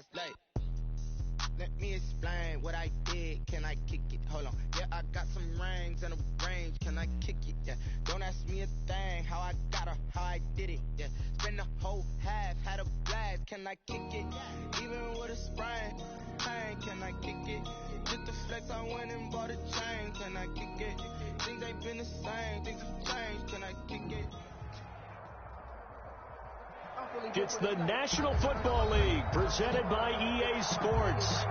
ass like. Let me explain what I did. Can I kick it? Hold on. Yeah, I got some rings and a range. Can I kick it? Yeah. Don't ask me a thing. How I got her, how I did it. Yeah. Spend the whole half, had a blast. Can I kick it? Even with a sprain. Pain, can I kick it? Just the flex, I went and bought a chain. Can I kick it? Things ain't been the same. Things have changed. Can I kick it? It's the National Football League presented by EA Sports.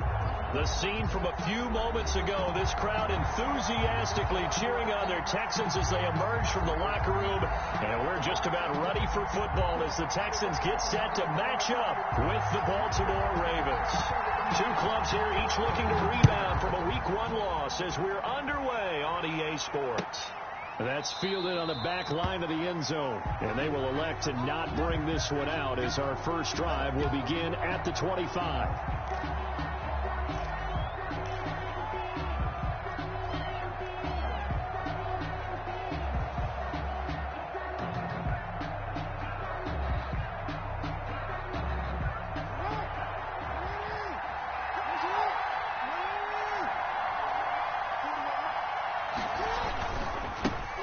The scene from a few moments ago, this crowd enthusiastically cheering on their Texans as they emerge from the locker room. And we're just about ready for football as the Texans get set to match up with the Baltimore Ravens. Two clubs here, each looking to rebound from a Week 1 loss as we're underway on EA Sports. That's fielded on the back line of the end zone. And they will elect to not bring this one out as our first drive will begin at the 25.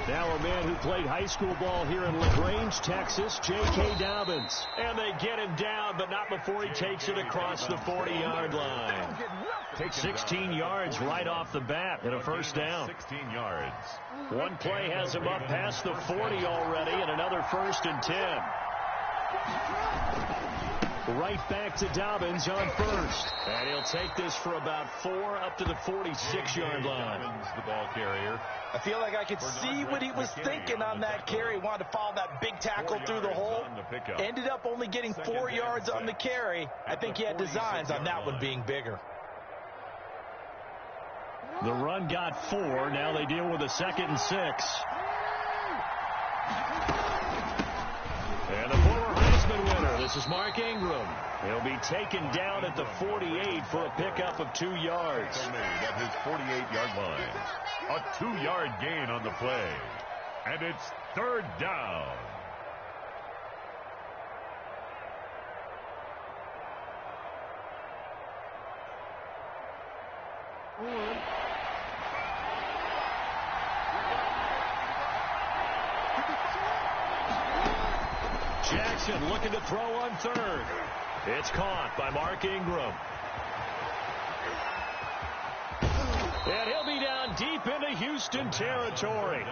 Now a man who played high school ball here in LaGrange, Texas, J.K. Dobbins. And they get him down, but not before he takes it across the 40-yard line. Takes 16 yards right off the bat and a first down. 16 yards. One play has him up past the 40 already and another 1st and 10. Right back to Dobbins on first. And he'll take this for about 4 up to the 46-yard line. Dobbins, the ball carrier. I feel like I could see what he was thinking on that carry. He wanted to follow that big tackle through the hole. Ended up only getting 4 yards on the carry. I think he had designs on that one being bigger. The run got 4. Now they deal with a 2nd and 6. And the former Heisman winner, this is Mark Ingram. He'll be taken down at the 48 for a pickup of 2 yards. At his 48-yard line. A 2-yard gain on the play. And it's 3rd down. Jackson looking to throw on 3rd. It's caught by Mark Ingram. And he'll be down deep into Houston territory.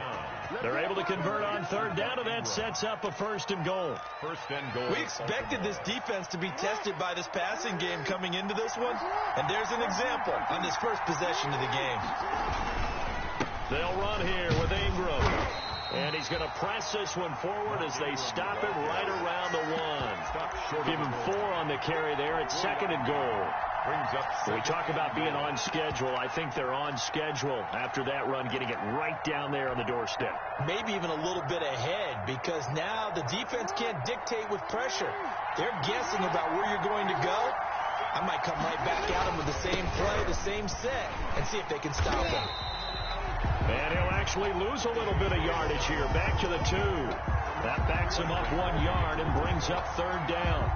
They're able to convert on 3rd down, and that sets up a 1st and goal. 1st and goal. We expected this defense to be tested by this passing game coming into this one, and there's an example on this first possession of the game. They'll run here with Ingram. And he's going to press this one forward as they stop him right around the 1. Give him 4 on the carry there at 2nd and goal. When we talk about being on schedule, I think they're on schedule after that run, getting it right down there on the doorstep. Maybe even a little bit ahead, because now the defense can't dictate with pressure. They're guessing about where you're going to go. I might come right back at them with the same play, the same set, and see if they can stop them. And he'll actually lose a little bit of yardage here, back to the 2. That backs him up 1 yard and brings up 3rd down.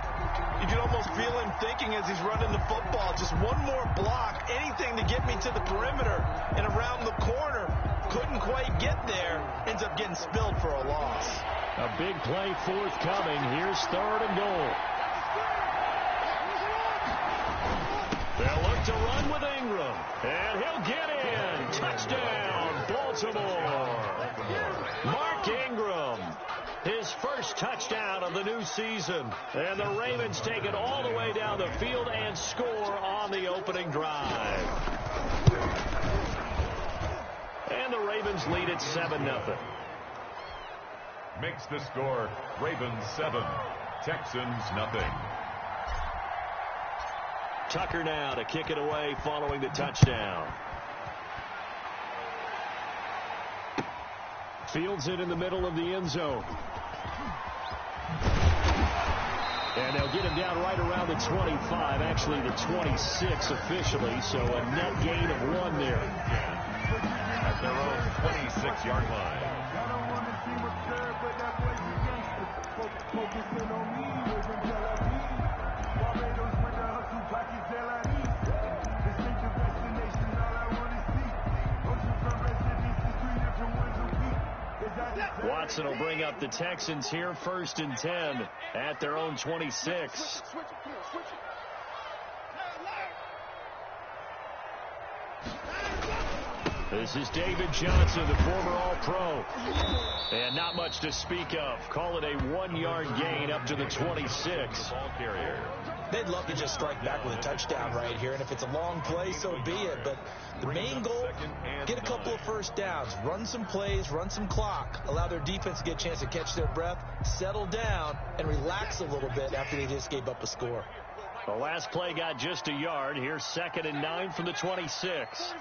You can almost feel him thinking as he's running the football, just one more block, anything to get me to the perimeter and around the corner. Couldn't quite get there, ends up getting spilled for a loss. A big play forthcoming. Here's 3rd and goal. They'll look to run with Ingram, and he'll get in. Touchdown, Baltimore. Mark Ingram, his first touchdown of the new season. And the Ravens take it all the way down the field and score on the opening drive. And the Ravens lead at 7-0. Makes the score Ravens 7, Texans nothing. Tucker now to kick it away following the touchdown. Fields it in the middle of the end zone. And they'll get him down right around the 25, actually the 26 officially, so a net gain of 1 there. At their own 26-yard line. Johnson will bring up the Texans here, 1st and 10 at their own 26. This is David Johnson, the former All-Pro. And not much to speak of. Call it a 1-yard gain up to the 26. They'd love to just strike back with a touchdown right here, and if it's a long play, so be it. But the main goal, get a couple of first downs, run some plays, run some clock, allow their defense to get a chance to catch their breath, settle down, and relax a little bit after they just gave up a score. The last play got just a yard. Here's 2nd and 9 from the 26.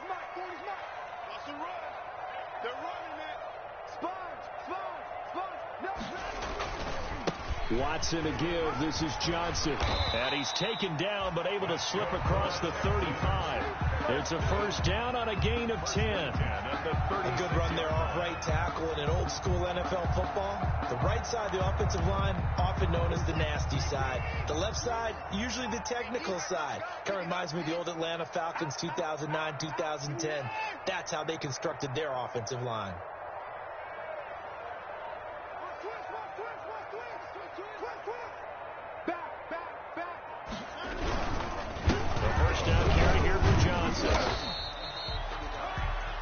Watson to give. This is Johnson. And he's taken down, but able to slip across the 35. It's a first down on a gain of 10. A good run there off right tackle in an old school NFL football. The right side of the offensive line, often known as the nasty side. The left side, usually the technical side. Kind of reminds me of the old Atlanta Falcons 2009, 2010. That's how they constructed their offensive line.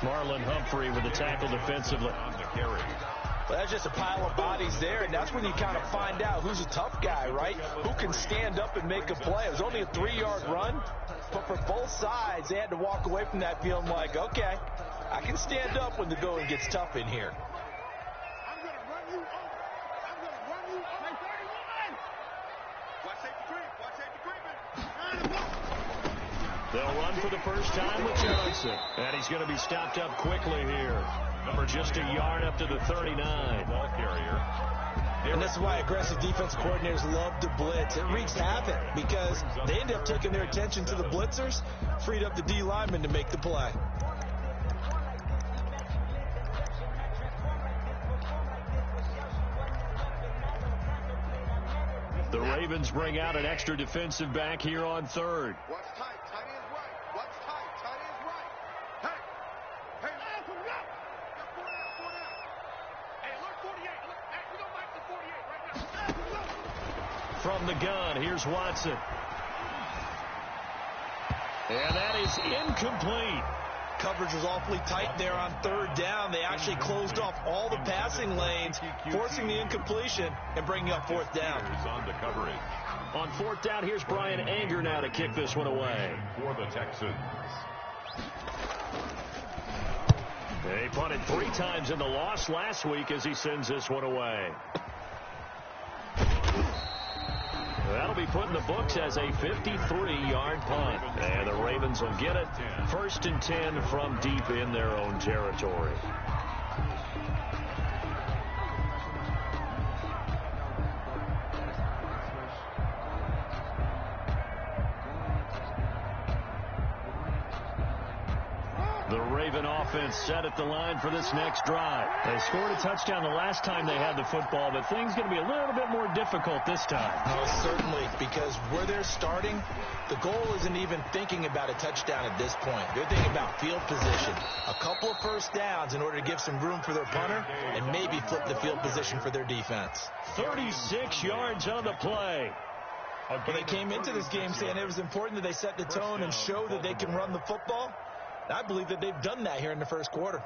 Marlon Humphrey with the tackle defensively. Well, that's just a pile of bodies there, and that's when you kind of find out who's a tough guy, right? Who can stand up and make a play. It was only a 3-yard run, but for both sides, they had to walk away from that feeling like, okay, I can stand up when the going gets tough in here. I'm going to run you over. I'm going to run you over. 31. Watch safety creep. Watch safety creeping. They'll run for the first time with Johnson. And he's going to be stopped up quickly here. Just a yard up to the 39. Ball carrier. And this is why aggressive defense coordinators love to blitz. It wreaks havoc because they end up taking their attention to the blitzers, freed up the D lineman to make the play. The Ravens bring out an extra defensive back here on 3rd. What's tight? Tight is right. What's tight? Tight is right. Hey. Hey, man, come up. Four down. Hey, look, 48. Look, hey, we don't like the 48 right now. From the gun, here's Watson. And that is incomplete. Coverage was awfully tight there on 3rd down. They actually closed off all the passing lanes, forcing the incompletion and bringing up 4th down. On the coverage. On 4th down, here's Brian Anger now to kick this one away. For the Texans. They punted 3 times in the loss last week as he sends this one away. That'll be put in the books as a 53-yard punt. And the Ravens will get it. 1st and 10 from deep in their own territory. The Raven offense set at the line for this next drive. They scored a touchdown the last time they had the football, but things going to be a little bit more difficult this time. Oh, certainly, because where they're starting, the goal isn't even thinking about a touchdown at this point. They're thinking about field position. A couple of first downs in order to give some room for their punter and maybe flip the field position for their defense. 36 yards on the play. But they came into this game saying it was important that they set the tone and show that they can run the football. I believe that they've done that here in the first quarter.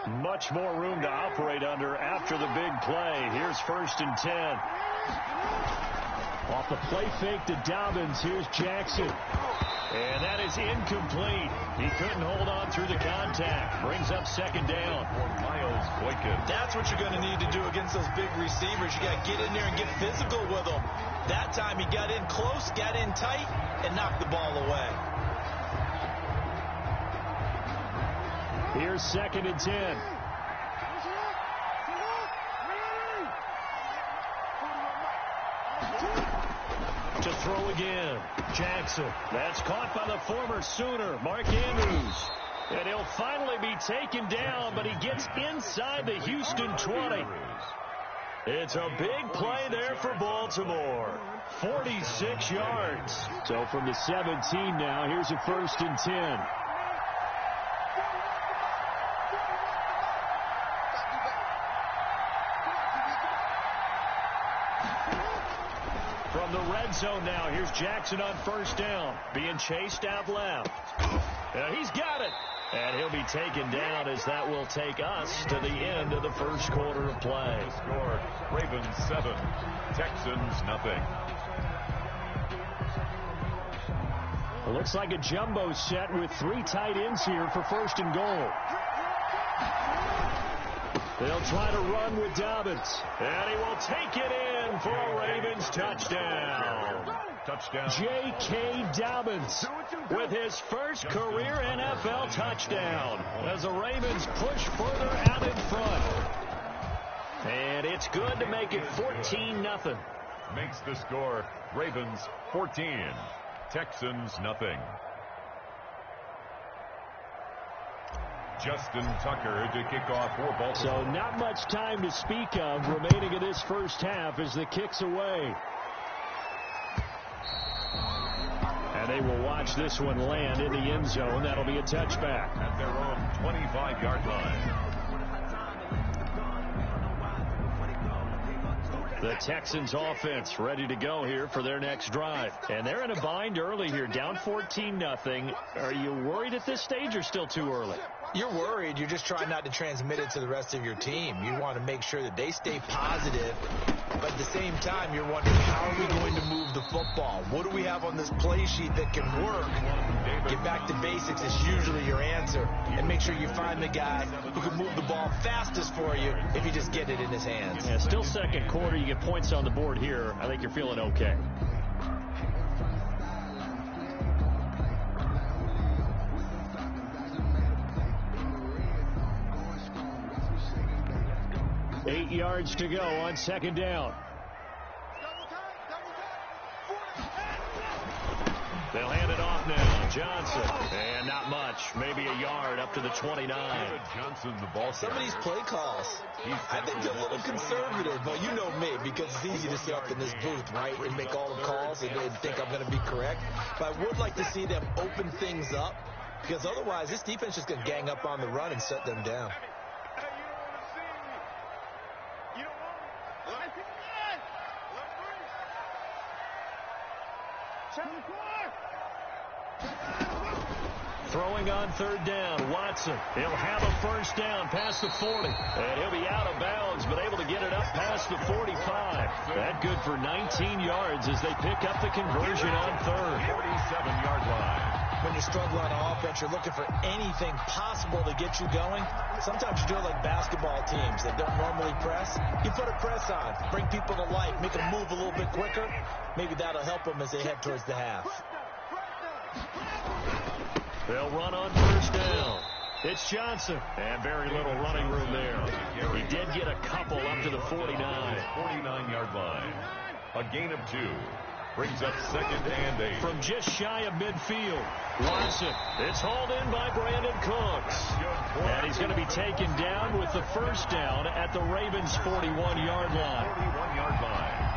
Much more room to operate under after the big play. Here's 1st and 10. Off the play fake to Dobbins. Here's Jackson. And that is incomplete. He couldn't hold on through the contact. Brings up 2nd down. Miles Boykin. That's what you're going to need to do against those big receivers. You got to get in there and get physical with them. That time he got in close, got in tight, and knocked the ball away. Here's 2nd and 10. To throw again. Jackson. That's caught by the former Sooner, Mark Andrews. And he'll finally be taken down, but he gets inside the Houston 20. It's a big play there for Baltimore. 46 yards. So from the 17 now, here's a 1st and 10. From the red zone now, here's Jackson on 1st down. Being chased out left. He's got it. And he'll be taken down as that will take us to the end of the 1st quarter of play. Score, Ravens 7, Texans nothing. It looks like a jumbo set with 3 tight ends here for 1st and goal. They'll try to run with Dobbins. And he will take it in for a Ravens touchdown. Touchdown. J.K. Dobbins with his first career NFL touchdown as the Ravens push further out in front. And it's good to make it 14-0. Makes the score Ravens 14, Texans nothing. Justin Tucker to kick off for Baltimore. So not much time to speak of remaining in this 1st half as the kick's away. And they will watch this one land in the end zone. That'll be a touchback. At their own 25-yard line. The Texans offense ready to go here for their next drive. And they're in a bind early here, down 14-0. Are you worried at this stage or still too early? You're worried. You're just trying not to transmit it to the rest of your team. You want to make sure that they stay positive. But at the same time, you're wondering, how are we going to move the football? What do we have on this play sheet that can work? Get back to basics is usually your answer. And make sure you find the guy who can move the ball fastest for you if you just get it in his hands. Yeah, still 2nd quarter. You get points on the board here. I think you're feeling okay. Eight yards to go on 2nd down. They'll hand it off now. Johnson. And not much. Maybe a yard up to the 29. Johnson, the ball. Some of these play calls, I think they're a little conservative. But you know me, because it's easy to sit up in this booth, right, and make all the calls and think I'm going to be correct. But I would like to see them open things up, because otherwise this defense is just going to gang up on the run and shut them down. Throwing on 3rd down, Watson. He'll have a 1st down past the 40. And he'll be out of bounds, but able to get it up past the 45. That good for 19 yards as they pick up the conversion on 3rd. 47-yard line. When you struggle on offense, you're looking for anything possible to get you going. Sometimes you do it like basketball teams that don't normally press. You put a press on, bring people to life, make them move a little bit quicker. Maybe that'll help them as they head towards the half. They'll run on 1st down. It's Johnson. And very little running room there. He did get a couple up to the 49. 49-yard line. A gain of 2. Brings up 2nd and 8. From just shy of midfield, Watson. It's hauled in by Brandon Cooks. And he's going to be taken down with the 1st down at the Ravens' 41-yard line. 41-yard line.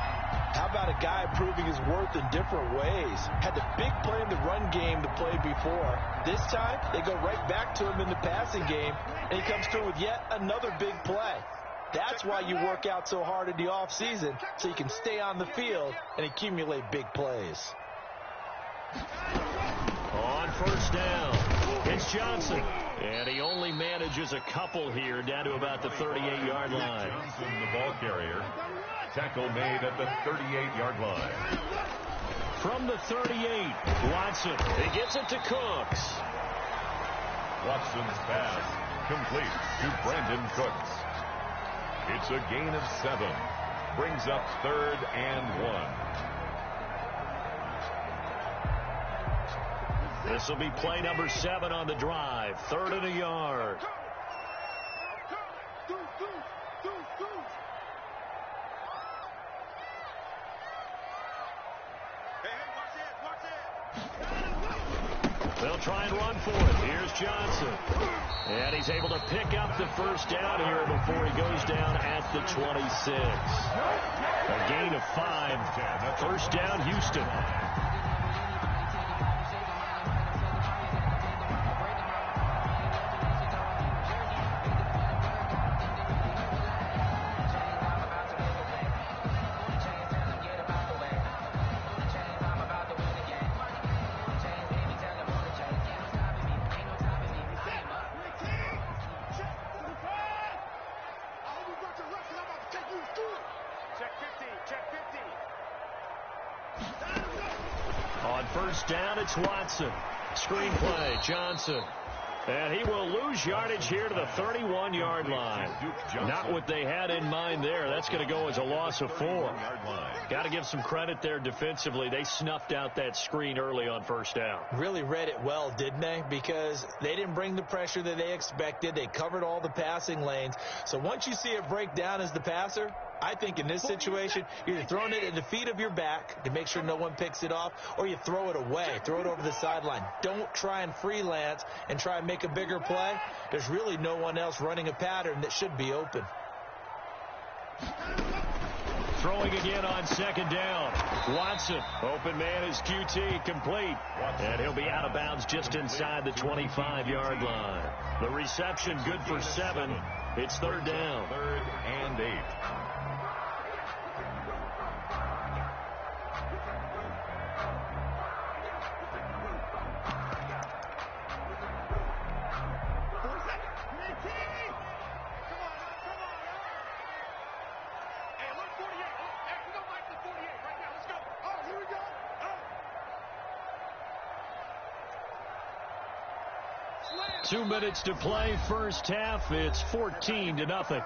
How about a guy proving his worth in different ways? Had the big play in the run game to play before. This time, they go right back to him in the passing game, and he comes through with yet another big play. That's why you work out so hard in the offseason, so you can stay on the field and accumulate big plays. On 1st down, it's Johnson. And he only manages a couple here down to about the 38-yard line. Johnson, the ball carrier. Tackle made at the 38-yard line. From the 38, Watson. He gets it to Cooks. Watson's pass complete to Brandon Cooks. It's a gain of 7. Brings up 3rd and 1. This will be play number 7 on the drive. 3rd and a yard. They'll try and run for it. Here's Johnson. And he's able to pick up the first down here before he goes down at the 26. A gain of 5. First down, Houston. On first down, it's Watson. Screenplay, Johnson. And he will lose yardage here to the 31-yard line. Not what they had in mind there. That's going to go as a loss of 4. Got to give some credit there defensively. They snuffed out that screen early on first down. Really read it well, didn't they? Because they didn't bring the pressure that they expected. They covered all the passing lanes. So once you see it break down as the passer, I think in this situation, you're either throwing it at the feet of your back to make sure no one picks it off, or you throw it away, throw it over the sideline. Don't try and freelance and try and make a bigger play. There's really no one else running a pattern that should be open. Throwing again on second down. Watson, open man is QT, complete. And he'll be out of bounds just inside the 25-yard line. The reception good for 7. It's third down. 3rd and 8. Two minutes to play, first half. It's 14-0.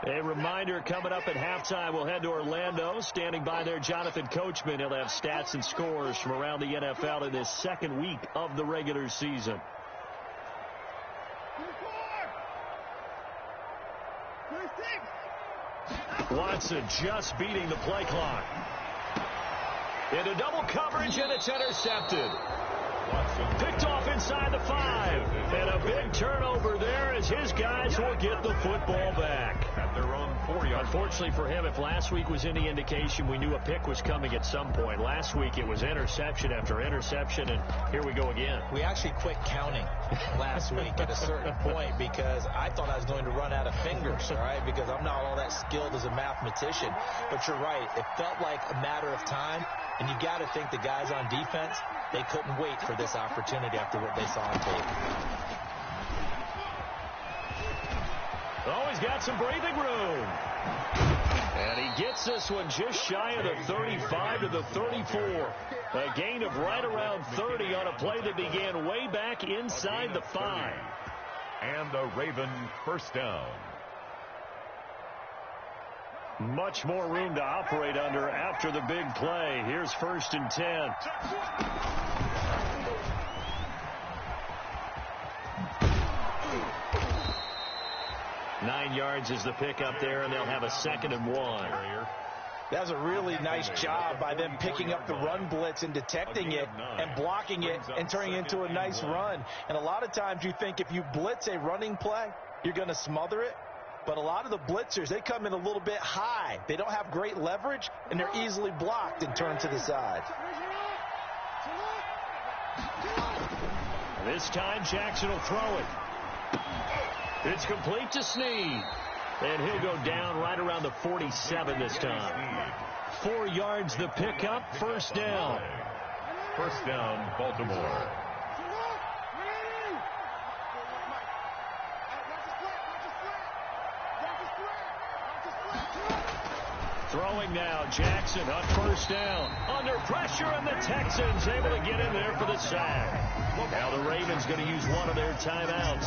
A reminder, coming up at halftime, we'll head to Orlando. Standing by there, Jonathan Coachman. He'll have stats and scores from around the NFL in this second week of the regular season. Watson just beating the play clock. Into double coverage, and it's intercepted. Picked off inside the 5. And a big turnover there as his guys will get the football back. At their own 4-yard. Unfortunately for him, if last week was any indication, we knew a pick was coming at some point. Last week it was interception after interception, and here we go again. We actually quit counting last week at a certain point because I thought I was going to run out of fingers, all right, because I'm not all that skilled as a mathematician. But you're right. It felt like a matter of time, and you got to think the guys on defense, they couldn't wait for this opportunity after what they saw on tape. Oh, he's got some breathing room. And he gets this one just shy of the 35 to the 34. A gain of right around 30 on a play that began way back inside the 5. And a Raven first down. Much more room to operate under after the big play. Here's 1st and 10. 9 yards is the pickup there, and they'll have a 2nd and 1. That was a really nice job by them picking up the run blitz and detecting it and blocking it and turning it into a nice run. And a lot of times you think if you blitz a running play, you're going to smother it. But a lot of the blitzers, they come in a little bit high. They don't have great leverage, and they're easily blocked and turned to the side. This time Jackson will throw it. It's complete to Snead. And he'll go down right around the 47 this time. 4 yards the pickup, first down. First down, Baltimore. Throwing now. Jackson on first down. Under pressure, and the Texans able to get in there for the sack. Now the Ravens going to use one of their timeouts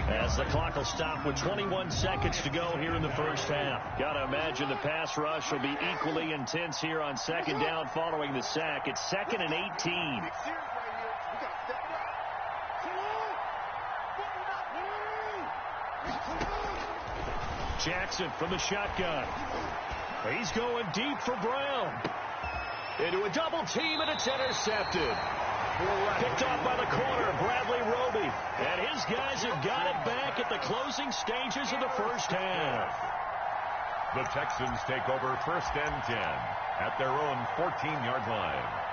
as the clock will stop with 21 seconds to go here in the first half. Got to imagine the pass rush will be equally intense here on second down following the sack. It's 2nd and 18. Jackson from the shotgun. He's going deep for Brown. Into a double team, and it's intercepted. Picked off by the corner, Bradley Roby. And his guys have got it back at the closing stages of the first half. The Texans take over 1st and 10 at their own 14-yard line.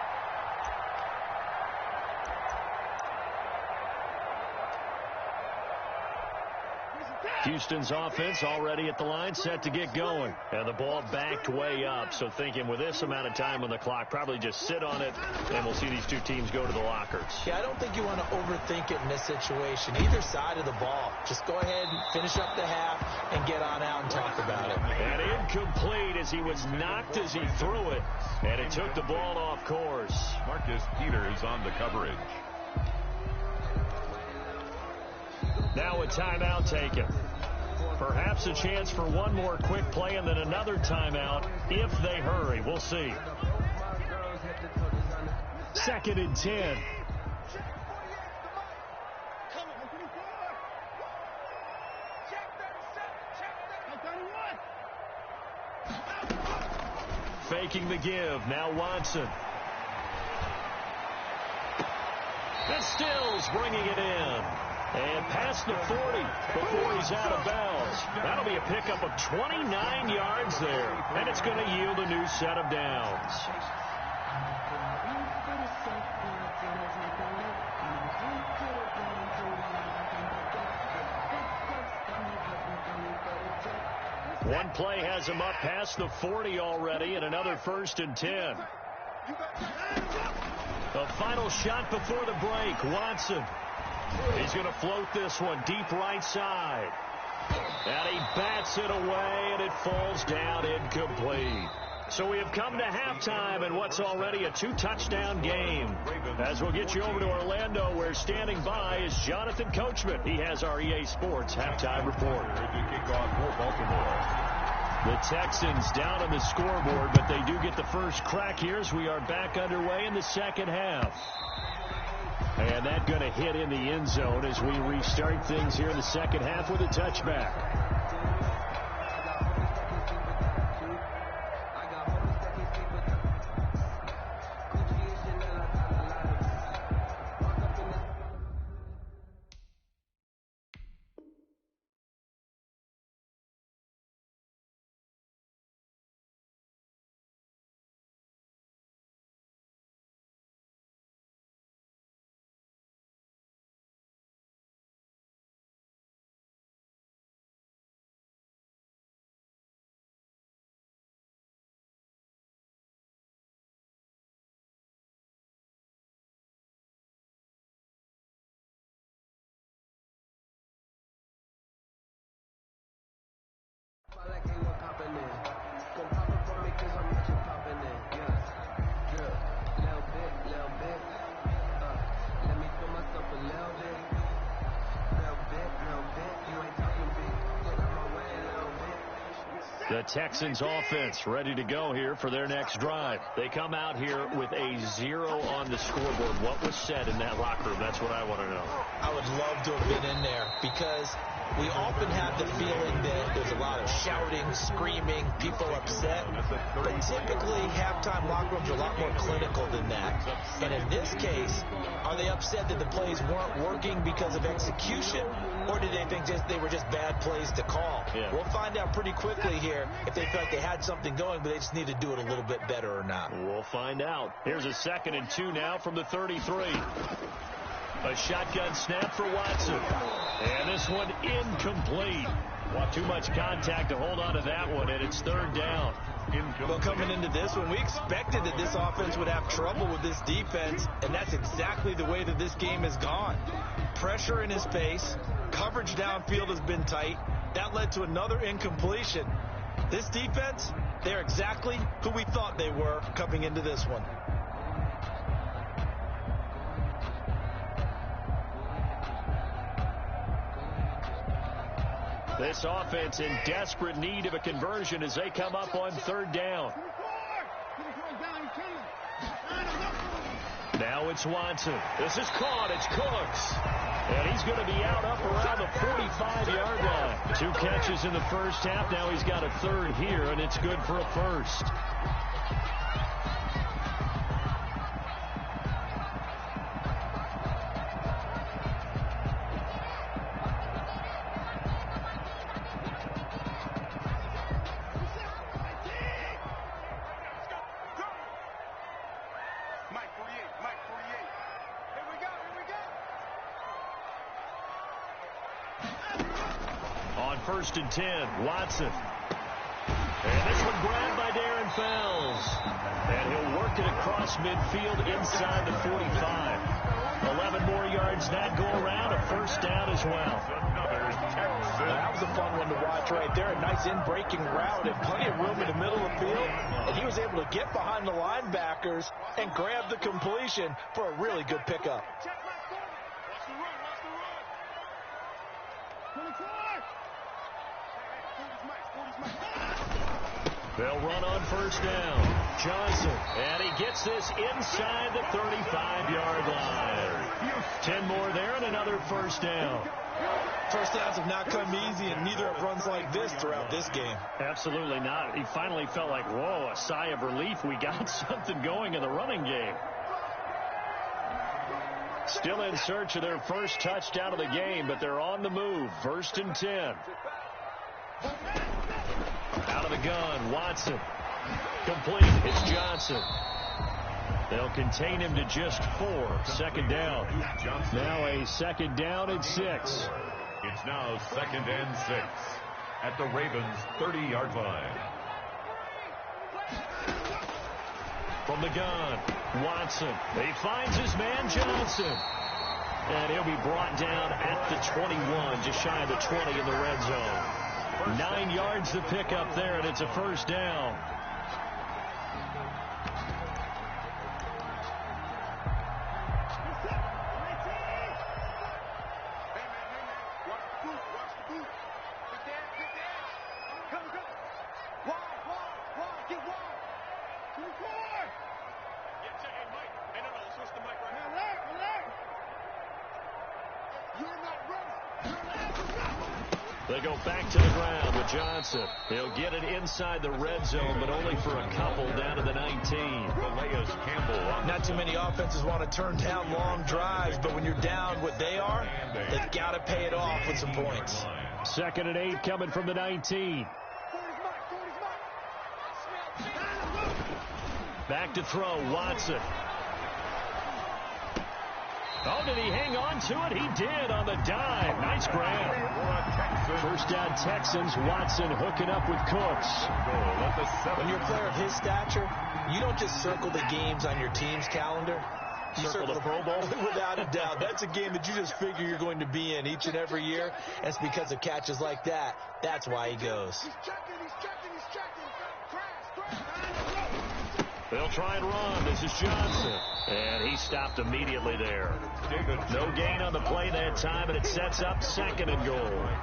Houston's offense already at the line, set to get going. And the ball backed way up, so thinking with this amount of time on the clock, probably just sit on it, and we'll see these two teams go to the lockers. Yeah, I don't think you want to overthink it in this situation. Either side of the ball. Just go ahead and finish up the half and get on out and talk about it. And incomplete as he was knocked as he threw it, and it took the ball off course. Marcus Peters on the coverage. Now a timeout taken. Perhaps a chance for one more quick play and then another timeout if they hurry. We'll see. 2nd and 10. Faking the give. Now Watson. And Stills bringing it in. And past the 40 before he's out of bounds. That'll be a pickup of 29 yards there. And it's going to yield a new set of downs. One play has him up past the 40 already, and another 1st and 10. The final shot before the break, Watson. He's going to float this one deep right side. And he bats it away, and it falls down incomplete. So we have come to halftime in what's already a 2-touchdown game. As we'll get you over to Orlando, where standing by is Jonathan Coachman. He has our EA Sports halftime report. The Texans down on the scoreboard, but they do get the first crack here as we are back underway in the second half. And that going to hit in the end zone as we restart things here in the second half with a touchback. The Texans offense ready to go here for their next drive. They come out here with a 0 on the scoreboard. What was said in that locker room? That's what I want to know. I would love to have been in there because we often have the feeling that there's a lot of shouting, screaming, people upset. But typically, halftime locker rooms are a lot more clinical than that. And in this case, are they upset that the plays weren't working because of execution? Or did they think they were just bad plays to call? Yeah. We'll find out pretty quickly here if they feel like they had something going, but they just need to do it a little bit better or not. We'll find out. Here's a 2nd and 2 now from the 33. A shotgun snap for Watson. And this one incomplete. Well, too much contact to hold on to that one, and it's 3rd down. Well, coming into this one, we expected that this offense would have trouble with this defense, and that's exactly the way that this game has gone. Pressure in his face. Coverage downfield has been tight. That led to another incompletion. This defense, They're exactly who we thought they were coming into this one. This offense in desperate need of a conversion as they come up on third down. Now it's Watson. This is caught. It's Cooks. And he's going to be out up around the 45-yard line. 2 catches in the first half. Now he's got a third here, and it's good for a first. First and 10, Watson. And this one grabbed by Darren Fells. And he'll work it across midfield inside the 45. 11 more yards that go around, a first down as well. That was a fun one to watch right there. A nice in-breaking route and plenty of room in the middle of the field. And he was able to get behind the linebackers and grab the completion for a really good pickup. They'll run on first down. Johnson, and he gets this inside the 35-yard line. 10 more there and another first down. First downs have not come easy, and neither have runs like this throughout this game. Absolutely not. He finally felt like, whoa, a sigh of relief. We got something going in the running game. Still in search of their first touchdown of the game, but they're on the move. First and 10. Out of the gun, Watson. Complete. It's Johnson. They'll contain him to just 4. Second down. Now a second down and 6. It's now second and 6 at the Ravens' 30-yard line. From the gun, Watson. He finds his man, Johnson. And he'll be brought down at the 21, just shy of the 20 in the red zone. 9 yards to pick up there, and it's a first down. They go back to the ground with Johnson. He'll get it inside the red zone, but only for a couple down to the 19. Campbell. Not too many offenses want to turn down long drives, but when you're down what they are, they've got to pay it off with some points. Second and 8 coming from the 19. Back to throw, Watson. Oh, did he hang on to it? He did on the dive. Nice grab. First down Texans. Watson hooking up with Cooks. When you're a player of his stature, you don't just circle the games on your team's calendar. You circle the Pro Bowl. Without a doubt. That's a game that you just figure you're going to be in each and every year. And it's because of catches like that. That's why he goes. He's checking. They'll try and run. This is Johnson. And he stopped immediately there. No gain on the play that time, and it sets up second and goal.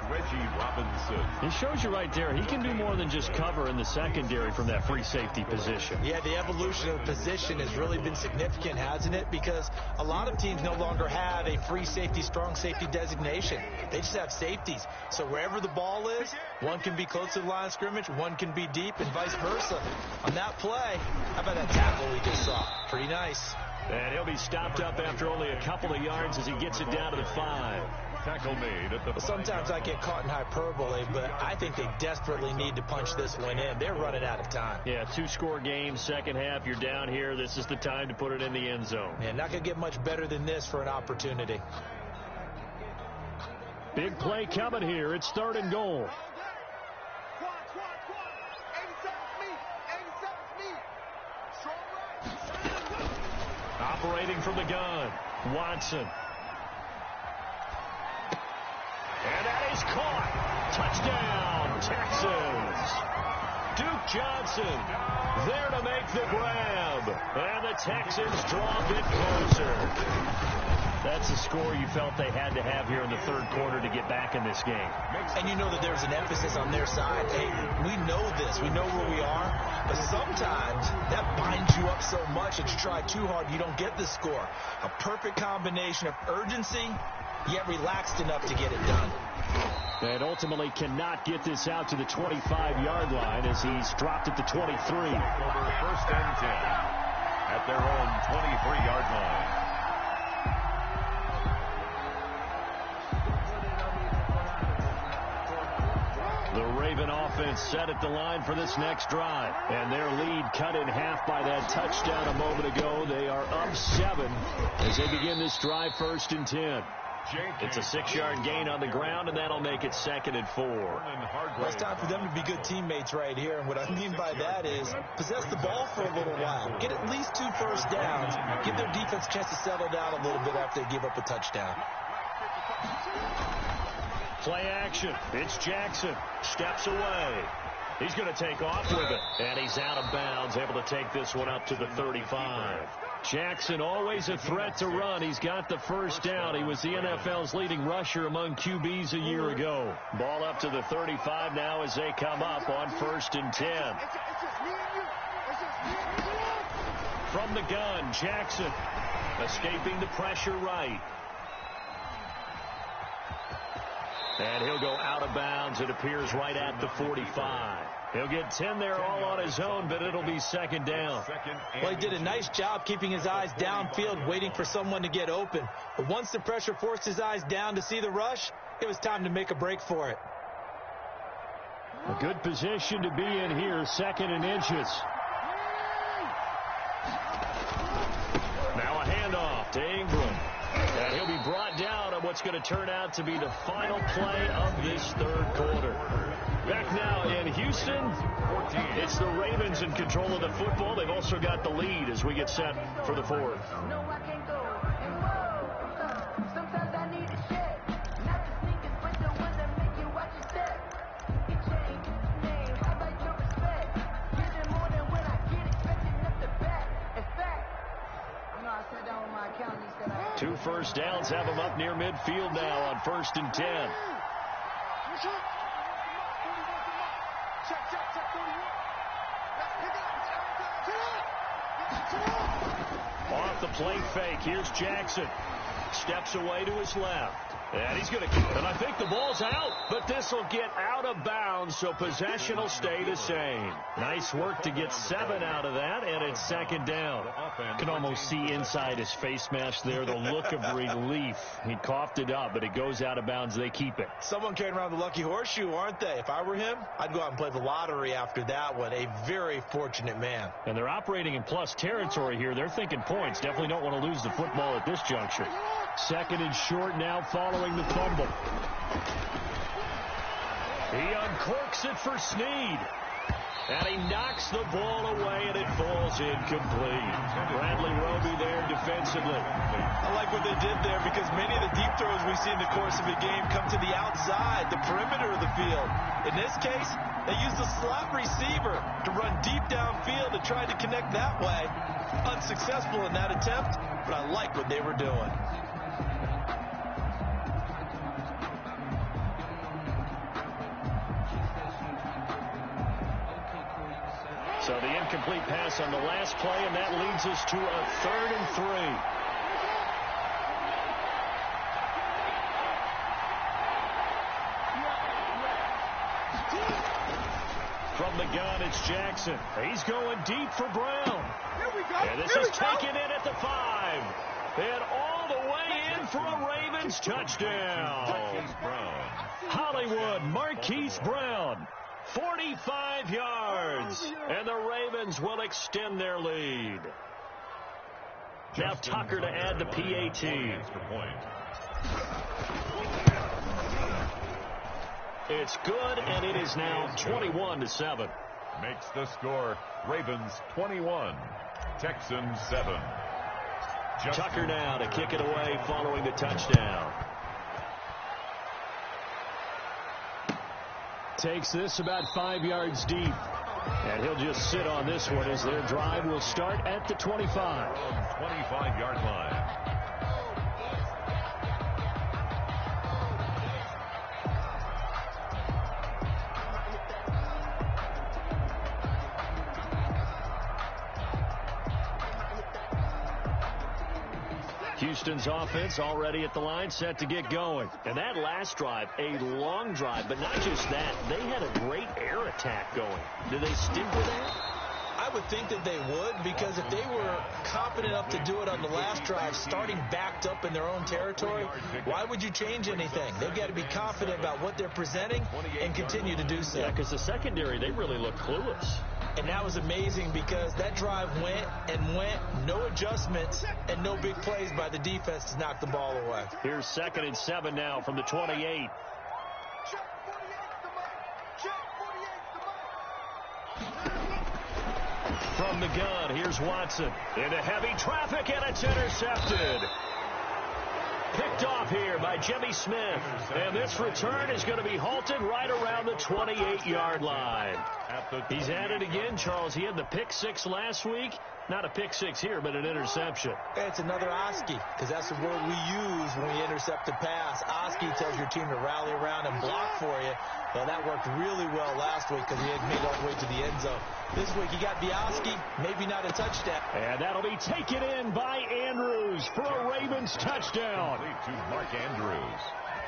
Reggie Robinson. It shows you right there, he can do more than just cover in the secondary from that free safety position. Yeah, the evolution of the position has really been significant, hasn't it? Because a lot of teams no longer have a free safety, strong safety designation. They just have safeties. So wherever the ball is, one can be close to the line of scrimmage, one can be deep, and vice versa. On that play, how about that tackle we just saw? Pretty nice. And he'll be stopped up after only a couple of yards as he gets it down to the 5. Tackle made at the 5. Sometimes I get caught in hyperbole, but I think they desperately need to punch this one in. They're running out of time. Yeah, 2-score game, second half, you're down here. This is the time to put it in the end zone. Yeah, not going to get much better than this for an opportunity. Big play coming here. It's third and goal. Operating from the gun, Watson. And that is caught. Touchdown, Texans. Duke Johnson there to make the grab. And the Texans draw a bit closer. That's a score you felt they had to have here in the third quarter to get back in this game. And you know that there's an emphasis on their side. Hey, we know this. We know where we are. But sometimes that binds you up so much that you try too hard, you don't get the score. A perfect combination of urgency, yet relaxed enough to get it done. And ultimately cannot get this out to the 25-yard line as he's dropped at the 23. Over first and 10 at their own 23-yard line. The Raven offense set at the line for this next drive. And their lead cut in half by that touchdown a moment ago. They are up 7 as they begin this drive first and 10. It's a 6-yard gain on the ground, and that'll make it 2nd and 4. Well, it's time for them to be good teammates right here. And what I mean by that is possess the ball for a little while. Get at least 2 first downs. Give their defense a chance to settle down a little bit after they give up a touchdown. Play action. It's Jackson. Steps away. He's going to take off with it. And he's out of bounds, able to take this one up to the 35. Jackson always a threat to run. He's got the first down. He was the NFL's leading rusher among QBs a year ago. Ball up to the 35 now as they come up on first and 10. From the gun, Jackson escaping the pressure right. And he'll go out of bounds. It appears right at the 45. He'll get 10 there all on his own, but it'll be second down. Well, he did a nice job keeping his eyes downfield, waiting for someone to get open. But once the pressure forced his eyes down to see the rush, it was time to make a break for it. A good position to be in here, 2nd and inches. Now a handoff to Ingram. And he'll be brought down on what's going to turn out to be the final play of this third quarter. Back now in Houston, it's the Ravens in control of the football. They've also got the lead as we get set for the fourth. Two first downs have them up near midfield now on first and 10. Off the play fake. Here's Jackson. Steps away to his left. And he's going to, and I think the ball's out, but this will get out of bounds, so possession will stay the same. Nice work to get 7 out of that, and it's second down. Can almost see inside his face mask there the look of relief. He coughed it up, but it goes out of bounds. They keep it. Someone carrying around the lucky horseshoe, aren't they? If I were him, I'd go out and play the lottery after that one. A very fortunate man. And they're operating in plus territory here. They're thinking points. Definitely don't want to lose the football at this juncture. Second and short now following the fumble. He uncorks it for Snead. And he knocks the ball away, and it falls incomplete. Bradley Roby there defensively. I like what they did there because many of the deep throws we see in the course of a game come to the outside, the perimeter of the field. In this case, they used the slot receiver to run deep downfield and tried to connect that way. Unsuccessful in that attempt, but I like what they were doing. So the incomplete pass on the last play, and that leads us to a 3rd and 3. From the gun, it's Jackson. He's going deep for Brown. Here we go. And this is taken in at the 5. And all the way in for a Ravens touchdown. Hollywood Marquise Brown. 45 yards, and the Ravens will extend their lead. Now Tucker to add the PAT. It's good, and it is now 21-7. Makes the score Ravens 21, Texans 7. Tucker now to kick it away following the touchdown. Takes this about 5 yards deep. And he'll just sit on this one as their drive will start at the 25. 25-yard line. Houston's offense already at the line, set to get going. And that last drive, a long drive, but not just that. They had a great air attack going. Do they stick with that? I would think that they would, because if they were confident enough to do it on the last drive, starting backed up in their own territory, why would you change anything? They've got to be confident about what they're presenting and continue to do so. Yeah, because the secondary, they really look clueless. And that was amazing because that drive went and went, no adjustments, and no big plays by the defense to knock the ball away. Here's 2nd and 7 now from the 28. From the gun, here's Watson. Into heavy traffic, and it's intercepted. Picked off here by Jimmy Smith. And this return is going to be halted right around the 28-yard line. He's at it again, Charles. He had the pick 6 last week. Not a pick 6 here, but an interception. It's another Oski, because that's the word we use when we intercept a pass. Oski tells your team to rally around and block for you. Well, that worked really well last week because he had made all the way to the end zone. This week he got the Oski, maybe not a touchdown. And that'll be taken in by Andrews for a Ravens touchdown. To Mark Andrews.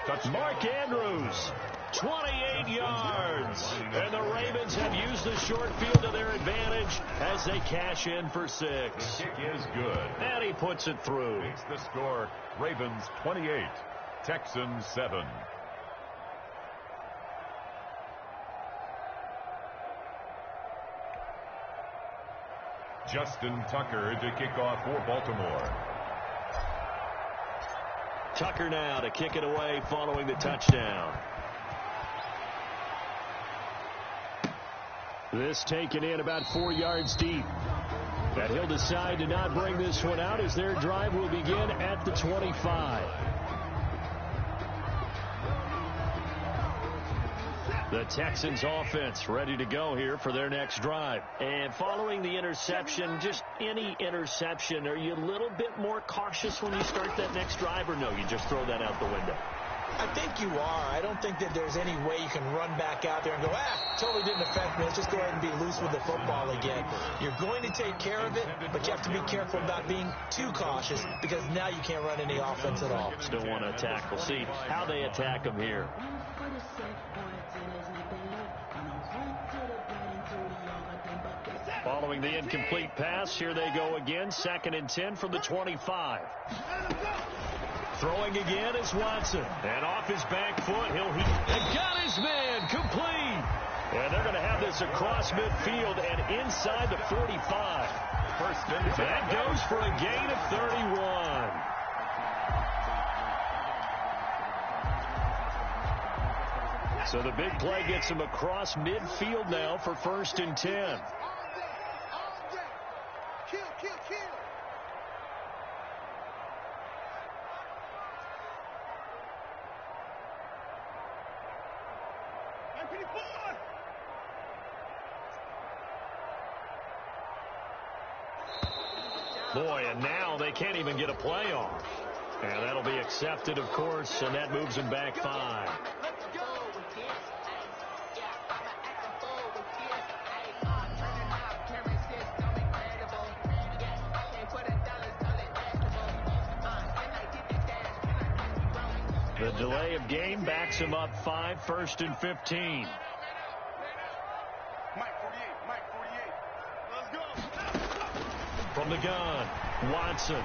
Touchdown. Mark Andrews, 28 yards. And the Ravens have used the short field to their advantage as they cash in for 6. The kick is good. And he puts it through. Makes the score Ravens 28, Texans 7. Justin Tucker to kick off for Baltimore. Tucker now to kick it away following the touchdown. This taken in about 4 yards deep. But he'll decide to not bring this one out as their drive will begin at the 25. The Texans offense ready to go here for their next drive. And following the interception, just any interception, are you a little bit more cautious when you start that next drive, or no, you just throw that out the window? I think you are. I don't think that there's any way you can run back out there and go, totally didn't affect me. Let's just go ahead and be loose with the football again. You're going to take care of it, but you have to be careful about being too cautious because now you can't run any offense at all. Still want to attack. We'll see how they attack them here. Following the incomplete pass, here they go again. 2nd and 10 from the 25. Throwing again is Watson. And off his back foot, and got his man complete. And they're going to have this across midfield and inside the 45. First and 10. That goes for a gain of 31. So the big play gets him across midfield now for 1st and 10. Boy, and now they can't even get a play off. And that'll be accepted, of course, and that moves him back 5. The delay of game backs him up 5, 1st and 15. From the gun, Watson.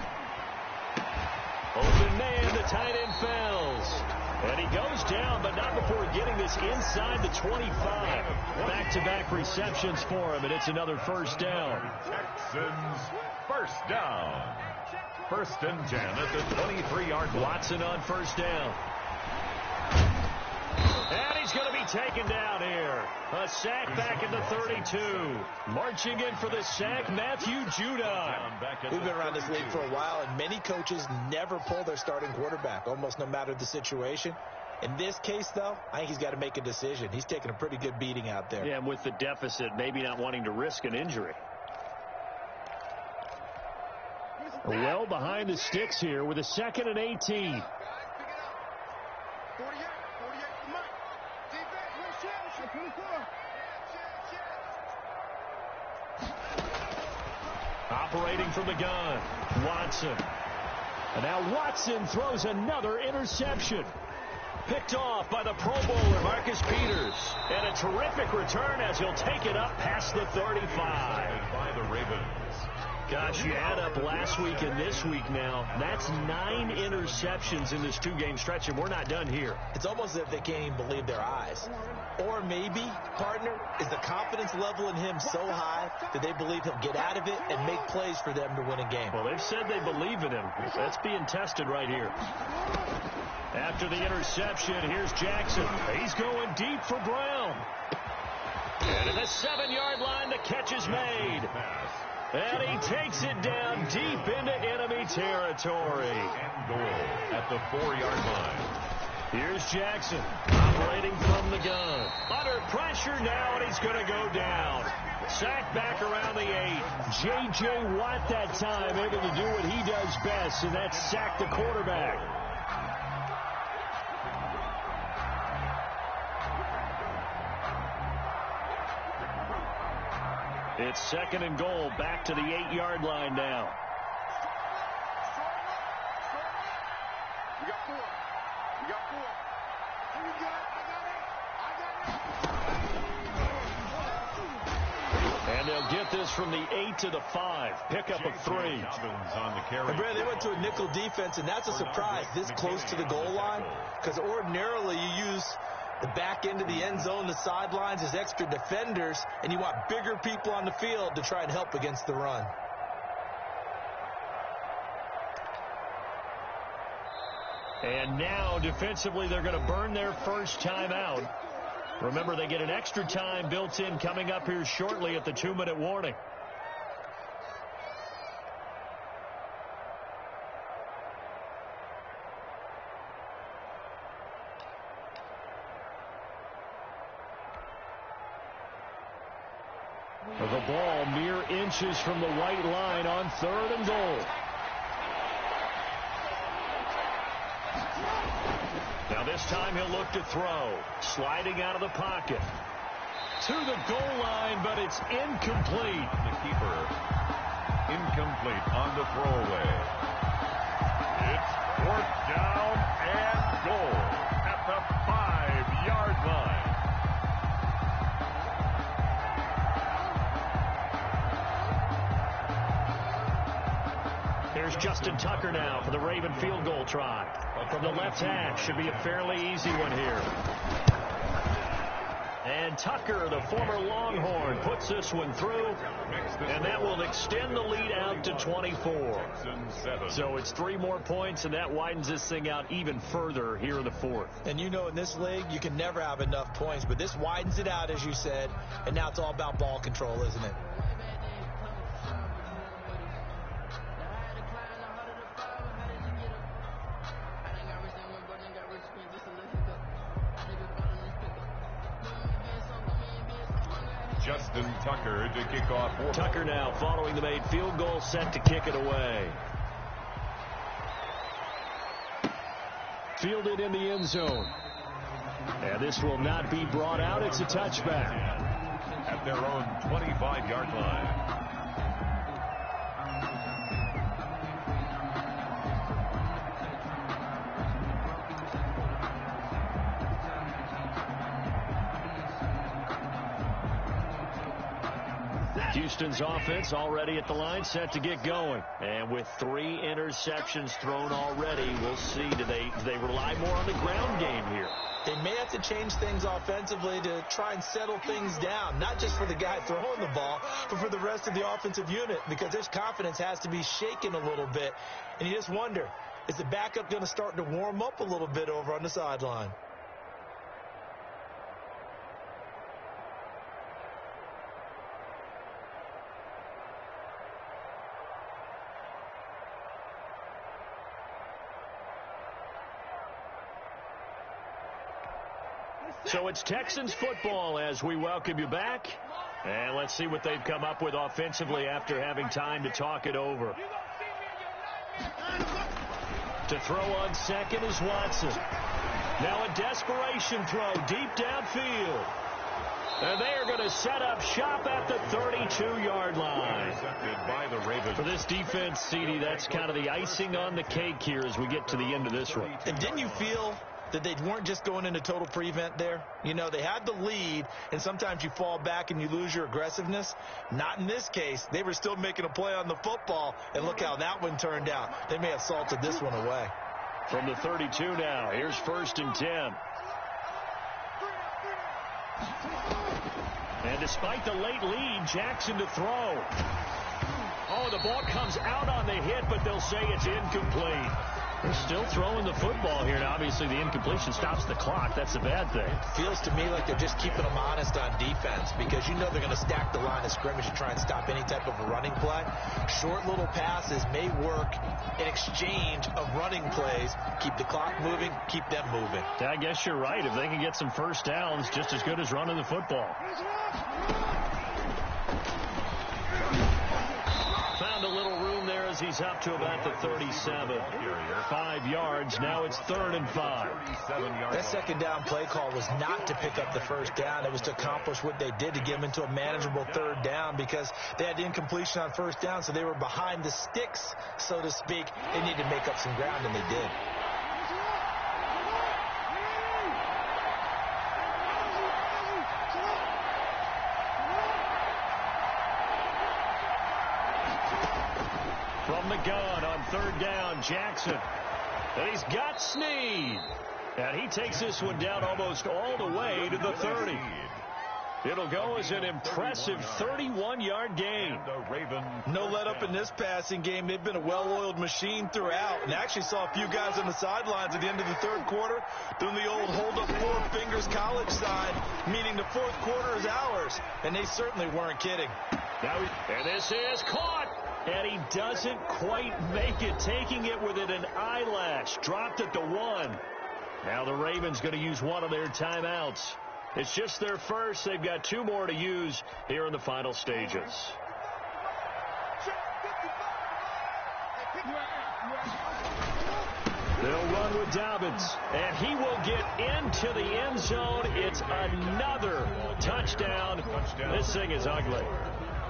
Open man, the tight end falls. And he goes down, but not before getting this inside the 25. Back-to-back receptions for him, and it's another 1st down. Texans first down. 1st and 10 at the 23-yard line. Watson on 1st down. And he's going to be taken down here. A sack back at the 32. Marching in for the sack, Matthew Judon. We've been around this league for a while, and many coaches never pull their starting quarterback, almost no matter the situation. In this case, though, I think he's got to make a decision. He's taking a pretty good beating out there. Yeah, and with the deficit, maybe not wanting to risk an injury. Well behind the sticks here with a 2nd and 18. Operating from the gun, Watson. And now Watson throws another interception. Picked off by the Pro Bowler, Marcus Peters. And a terrific return as he'll take it up past the 35. By the Ravens. Gosh, you add up last week and this week now. That's 9 interceptions in this 2-game stretch, and we're not done here. It's almost as if they can't even believe their eyes. Or maybe, partner, is the confidence level in him so high that they believe he'll get out of it and make plays for them to win a game. Well, they've said they believe in him. That's being tested right here. After the interception, here's Jackson. He's going deep for Brown. And at the 7-yard line, the catch is made. And he takes it down deep into enemy territory. And goal at the 4-yard line. Here's Jackson operating from the gun. Under pressure now, and he's going to go down. Sacked back around the 8. J.J. Watt that time able to do what he does best, and that's sack the quarterback. It's 2nd and goal, back to the 8-yard line now. We got 4. We got 4. Here we go. I got it. And they'll get this from the 8 to the 5. Pickup of 3. On the carry. And Brad, they went to a nickel defense, and that's a surprise this close to the goal line, because ordinarily you use the back end of the end zone, the sidelines as extra defenders, and you want bigger people on the field to try and help against the run. And now, defensively, they're going to burn their first time out. Remember, they get an extra time built in coming up here shortly at the 2-minute warning. The ball mere inches from the white line on 3rd and goal. Now this time he'll look to throw. Sliding out of the pocket. To the goal line, but it's incomplete. The keeper. Incomplete on the throwaway. It's 4th down and goal at the 5-yard line. Here's Justin Tucker now for the Raven field goal try. From the left hash, should be a fairly easy one here. And Tucker, the former Longhorn, puts this one through, and that will extend the lead out to 24. So it's 3 more points, and that widens this thing out even further here in the 4th. And you know, in this league, you can never have enough points, but this widens it out, as you said, and now it's all about ball control, isn't it? Justin Tucker to kick off. Tucker now following the made field goal, set to kick it away. Fielded in the end zone. And this will not be brought out. It's a touchback. At their own 25-yard line. Houston's offense already at the line, set to get going. And with 3 interceptions thrown already, we'll see, do they rely more on the ground game here? They may have to change things offensively to try and settle things down, not just for the guy throwing the ball, but for the rest of the offensive unit, because their confidence has to be shaken a little bit. And you just wonder, is the backup going to start to warm up a little bit over on the sideline? So it's Texans football as we welcome you back. And let's see what they've come up with offensively after having time to talk it over. To throw on second is Watson. Now a desperation throw deep downfield. And they are going to set up shop at the 32-yard line. By the Ravens. For this defense, CD, that's kind of the icing on the cake here as we get to the end of this one. And didn't you feel that they weren't just going into total prevent there? You know, they had the lead, and sometimes you fall back and you lose your aggressiveness. Not in this case. They were still making a play on the football, and look how that one turned out. They may have salted this one away. From the 32 now, here's 1st and 10. And despite the late lead, Jackson to throw. Oh, the ball comes out on the hit, but they'll say it's incomplete. They're still throwing the football here. Now, obviously, the incompletion stops the clock. That's a bad thing. Feels to me like they're just keeping them honest on defense because you know they're going to stack the line of scrimmage and try and stop any type of a running play. Short little passes may work in exchange of running plays. Keep the clock moving, keep them moving. I guess you're right. If they can get some first downs, just as good as running the football. Found a little room there as he's up to about the 37. 5 yards. Now it's 3rd and 5. That second down play call was not to pick up the first down. It was to accomplish what they did to get them into a manageable 3rd down because they had incompletion on 1st down, so they were behind the sticks, so to speak. They needed to make up some ground, and they did. From the gun on 3rd down, Jackson. And he's got Snead. And he takes this one down almost all the way to the 30. It'll go as an impressive 31-yard gain. No let up in this passing game. They've been a well-oiled machine throughout. And actually saw a few guys on the sidelines at the end of the 3rd quarter doing the old hold-up 4 fingers college sign, meaning the 4th quarter is ours. And they certainly weren't kidding. And this is caught. And he doesn't quite make it, taking it within an eyelash. Dropped at the 1. Now the Ravens going to use one of their timeouts. It's just their first. They've got 2 more to use here in the final stages. They'll run with Dobbins, and he will get into the end zone. It's another touchdown. This thing is ugly.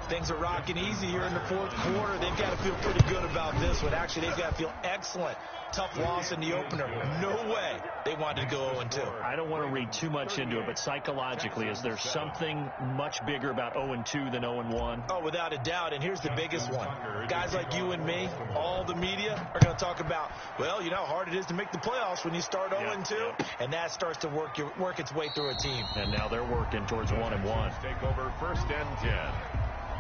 Things are rocking easy here in the 4th quarter. They've got to feel pretty good about this one. Actually, they've got to feel excellent. Tough loss in the opener. No way they wanted to go 0-2. I don't want to read too much into it, but psychologically, is there something much bigger about 0-2 than 0-1? Oh, without a doubt, and here's the biggest one. Guys like you and me, all the media, are going to talk about, well, you know how hard it is to make the playoffs when you start 0-2, and that starts to work its way through a team. And now they're working towards 1-1. Take over 1st and 10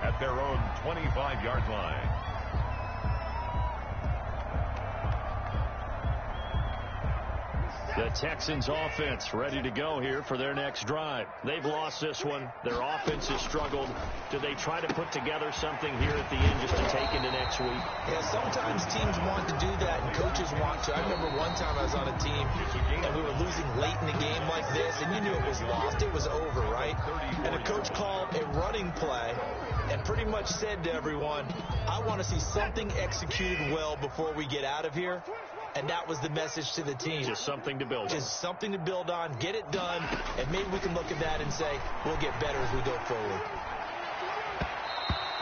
at their own 25-yard line. The Texans offense ready to go here for their next drive. They've lost this one. Their offense has struggled. Do they try to put together something here at the end just to take into next week? Yeah, sometimes teams want to do that and coaches want to. I remember one time I was on a team and we were losing late in the game like this, and you knew it was lost. It was over, right? And a coach called a running play and pretty much said to everyone, I want to see something executed well before we get out of here. And that was the message to the team. Just something to build on. Just something to build on, get it done, and maybe we can look at that and say, we'll get better as we go forward.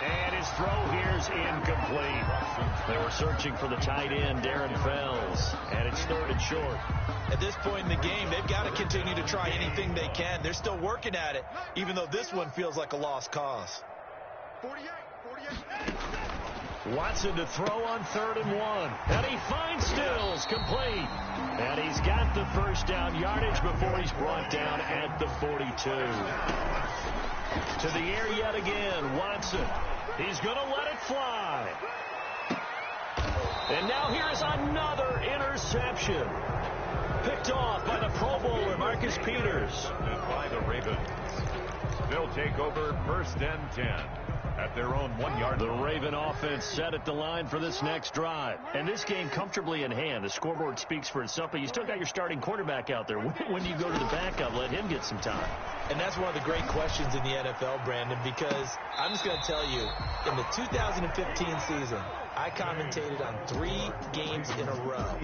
And his throw here's incomplete. They were searching for the tight end, Darren Fells, and it's 3rd and short. At this point in the game, they've got to continue to try anything they can. They're still working at it, even though this one feels like a lost cause. 48. Watson to throw on 3rd and 1. And he finds Stills, complete. And he's got the first down yardage before he's brought down at the 42. To the air yet again, Watson. He's going to let it fly. And now here is another interception. Picked off by the Pro Bowler, Marcus Peters. By the Ravens. They'll take over 1st and 10 at their own 1-yard line. The Raven offense set at the line for this next drive. And this game comfortably in hand. The scoreboard speaks for itself, but you still got your starting quarterback out there. When do you go to the backup? Let him get some time. And that's one of the great questions in the NFL, Brandon, because I'm just going to tell you, in the 2015 season, I commentated on 3 games in a row